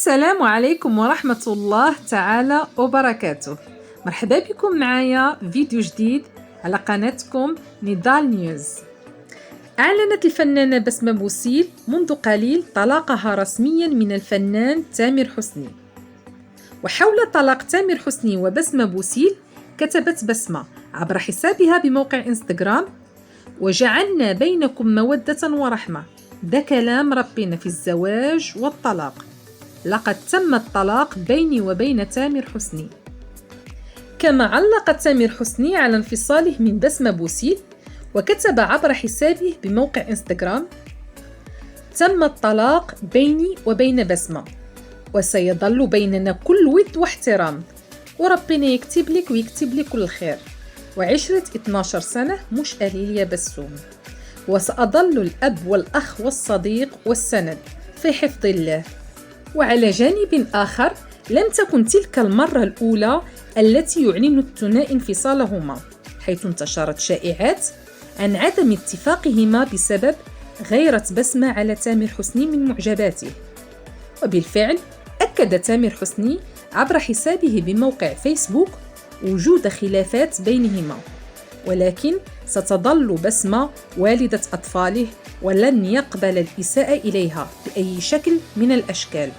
السلام عليكم ورحمة الله تعالى وبركاته. مرحبا بكم معايا فيديو جديد على قناتكم نضال نيوز. أعلنت الفنانة بسمة بوسيل منذ قليل طلاقها رسميا من الفنان تامر حسني. وحول طلاق تامر حسني وبسمة بوسيل كتبت بسمة عبر حسابها بموقع انستغرام: وجعلنا بينكم مودة ورحمة، ده كلام ربنا في الزواج والطلاق، لقد تم الطلاق بيني وبين تامر حسني. كما علق تامر حسني على انفصاله من بسمة بوسيل وكتب عبر حسابه بموقع انستغرام: تم الطلاق بيني وبين بسمة، وسيظل بيننا كل ود واحترام، وربنا يكتب لك ويكتب لي كل خير، وعشرة 12 سنة مش قليل يا بسوم، وسأظل الأب والأخ والصديق والسند في حفظ الله. وعلى جانب آخر، لم تكن تلك المرة الأولى التي يعلن الثنائي انفصالهما، حيث انتشرت شائعات عن عدم اتفاقهما بسبب غيرة بسمة على تامر حسني من معجباته. وبالفعل أكد تامر حسني عبر حسابه بموقع فيسبوك وجود خلافات بينهما، ولكن ستظل بسمة والدة أطفاله ولن يقبل الإساءة إليها بأي شكل من الأشكال.